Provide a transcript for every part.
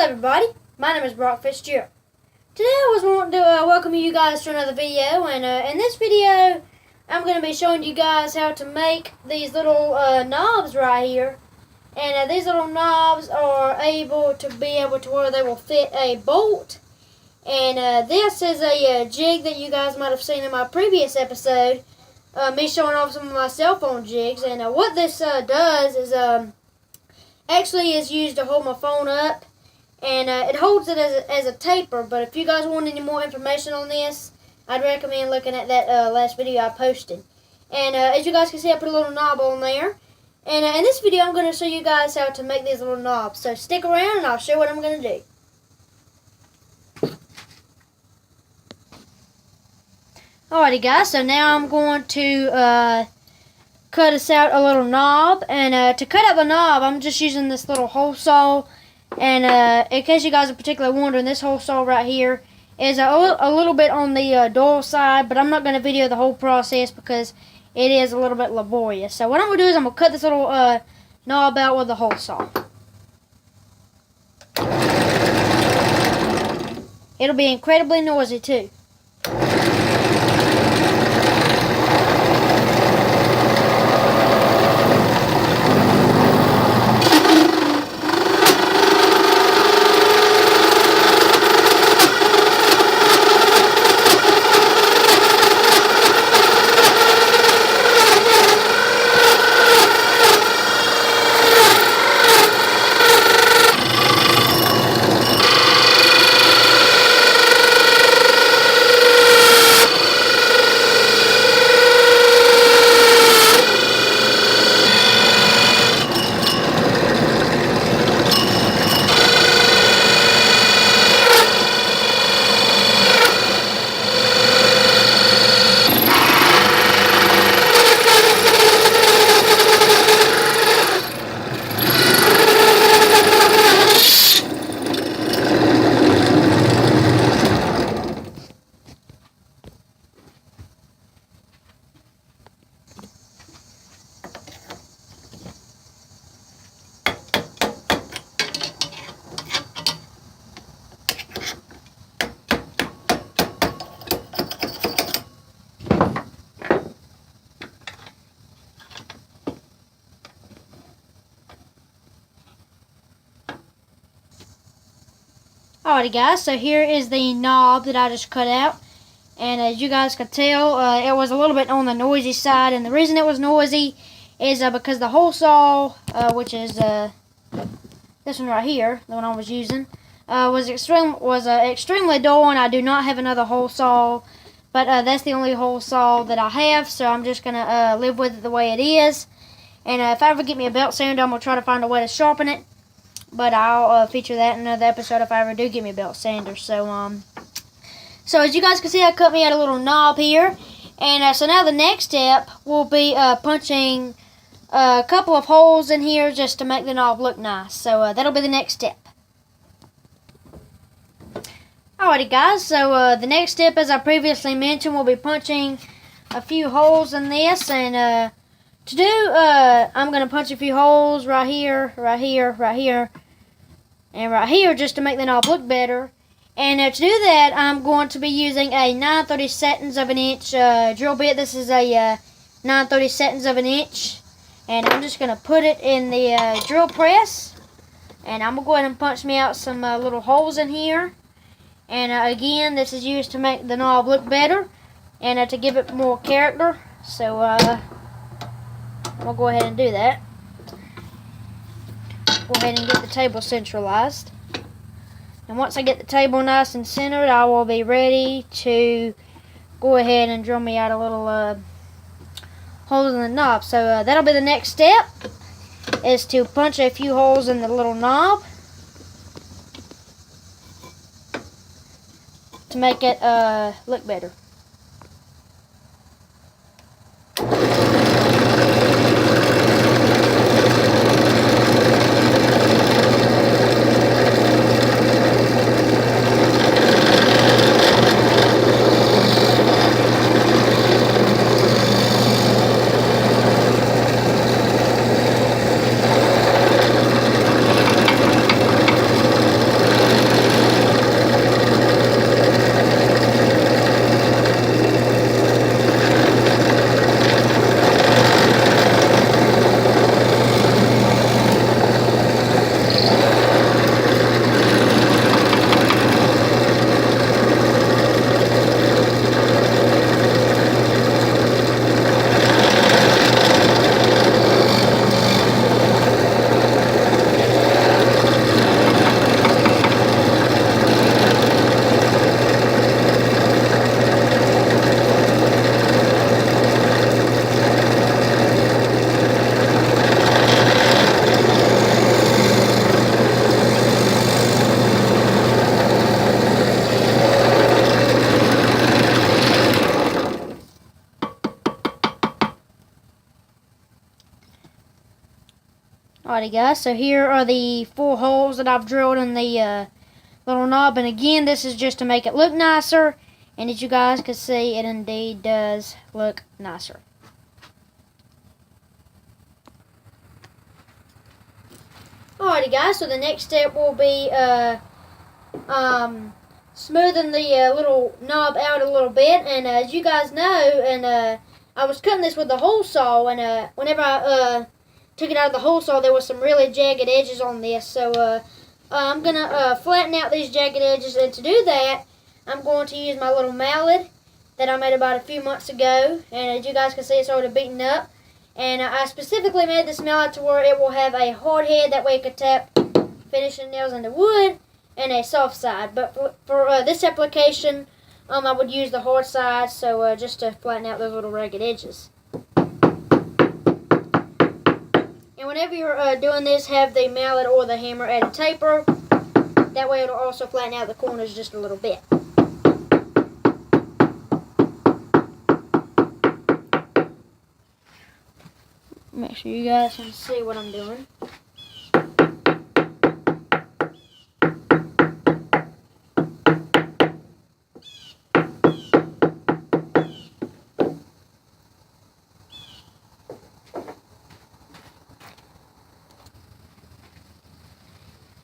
everybody, my name is Brock Fitzgerald. Today I was wanting to welcome you guys to another video, and in this video I'm going to be showing you guys how to make these little knobs right here. And these little knobs are able to where they will fit a bolt. And this is a jig that you guys might have seen in my previous episode, me showing off some of my cell phone jigs. And what this does is actually is used to hold my phone up, and it holds it as a taper. But if you guys want any more information on this, I'd recommend looking at that last video I posted. And as you guys can see, I put a little knob on there. And in this video, I'm going to show you guys how to make these little knobs. So stick around and I'll show you what I'm going to do. Alrighty guys, so now I'm going to cut us out a little knob. And to cut out the knob, I'm just using this little hole saw. And in case you guys are particularly wondering, this hole saw right here is a little bit on the dull side, but I'm not going to video the whole process because it is a little bit laborious. So what I'm going to do is I'm going to cut this little knob out with the hole saw. It'll be incredibly noisy too. Alrighty guys, so here is the knob that I just cut out, and as you guys could tell, it was a little bit on the noisy side, and the reason it was noisy is because the hole saw, which is this one right here, the one I was using, was extremely dull, and I do not have another hole saw, but that's the only hole saw that I have, so I'm just going to live with it the way it is. And if I ever get me a belt sander, I'm going to try to find a way to sharpen it. But I'll feature that in another episode if I ever do get me a belt sander. So as you guys can see, I cut me out a little knob here. And so now the next step will be punching a couple of holes in here just to make the knob look nice. So that'll be the next step. Alrighty guys, so the next step, as I previously mentioned, will be punching a few holes in this. And to do, I'm going to punch a few holes right here, right here, right here, and right here just to make the knob look better. And to do that, I'm going to be using a 9/32 of an inch drill bit. This is a 9/32 of an inch. And I'm just going to put it in the drill press. And I'm going to go ahead and punch me out some little holes in here. And again, this is used to make the knob look better and to give it more character. So we'll go ahead and do that. Go ahead and get the table centralized. And once I get the table nice and centered, I will be ready to go ahead and drill me out a little holes in the knob. So that'll be the next step, is to punch a few holes in the little knob to make it look better. Alrighty guys, so here are the 4 holes that I've drilled in the little knob, and again this is just to make it look nicer, and as you guys can see it indeed does look nicer. Alrighty guys, so the next step will be smoothing the little knob out a little bit, and as you guys know, and I was cutting this with the hole saw, and whenever I took it out of the hole saw there was some really jagged edges on this, so I'm going to flatten out these jagged edges, and to do that I'm going to use my little mallet that I made about a few months ago, and as you guys can see it's already beaten up. And I specifically made this mallet to where it will have a hard head, that way it could tap finishing nails into wood, and a soft side. But for this application, I would use the hard side, so just to flatten out those little ragged edges. And whenever you're doing this, have the mallet or the hammer at a taper. That way it'll also flatten out the corners just a little bit. Make sure you guys can see what I'm doing.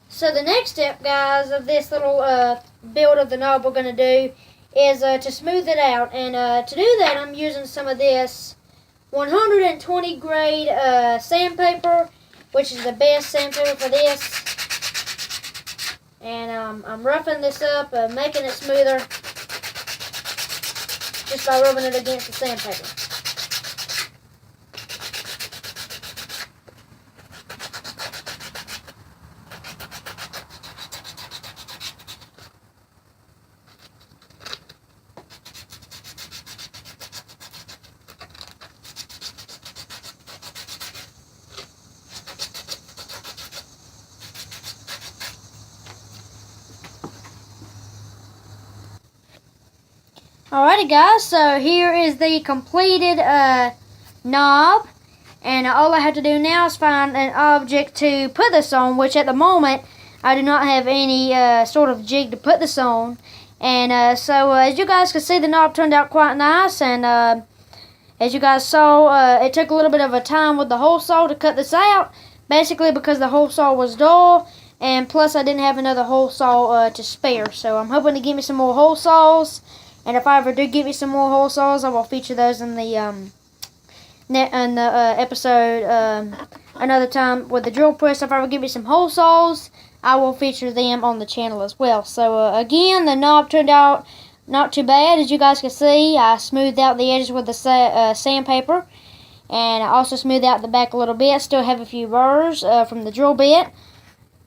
So the next step, guys, of this little build of the knob we're going to do is to smooth it out. And to do that, I'm using some of this 120 grade sandpaper, which is the best sandpaper for this. And I'm roughing this up, making it smoother just by rubbing it against the sandpaper. Alrighty guys, so here is the completed knob, and all I have to do now is find an object to put this on, which at the moment I do not have any sort of jig to put this on. And so as you guys can see, the knob turned out quite nice, and as you guys saw, it took a little bit of a time with the hole saw to cut this out, basically because the hole saw was dull, and plus I didn't have another hole saw to spare. So I'm hoping to get me some more hole saws. And if I ever do get me some more hole saws, I will feature those in the episode another time with the drill press. If I ever get me some hole saws, I will feature them on the channel as well. So again, the knob turned out not too bad. As you guys can see, I smoothed out the edges with the sandpaper, and I also smoothed out the back a little bit. Still have a few burrs from the drill bit,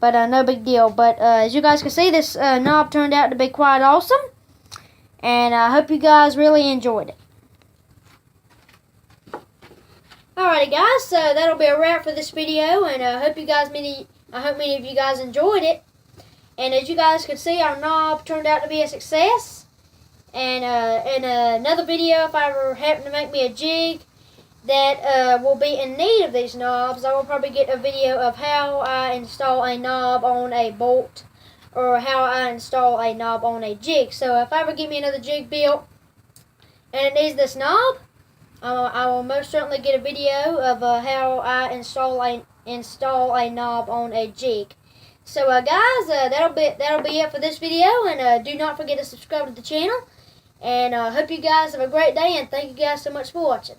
but no big deal. But as you guys can see, this knob turned out to be quite awesome. And I hope you guys really enjoyed it. Alrighty guys, so that'll be a wrap for this video, and I hope many of you guys enjoyed it. And as you guys can see, our knob turned out to be a success. And in another video, if I ever happen to make me a jig that will be in need of these knobs, I will probably get a video of how I install a knob on a bolt, or how I install a knob on a jig. So if I ever get me another jig built and it needs this knob, I will most certainly get a video of how I install a knob on a jig. So guys, that'll be it for this video, and do not forget to subscribe to the channel. And I hope you guys have a great day, and thank you guys so much for watching.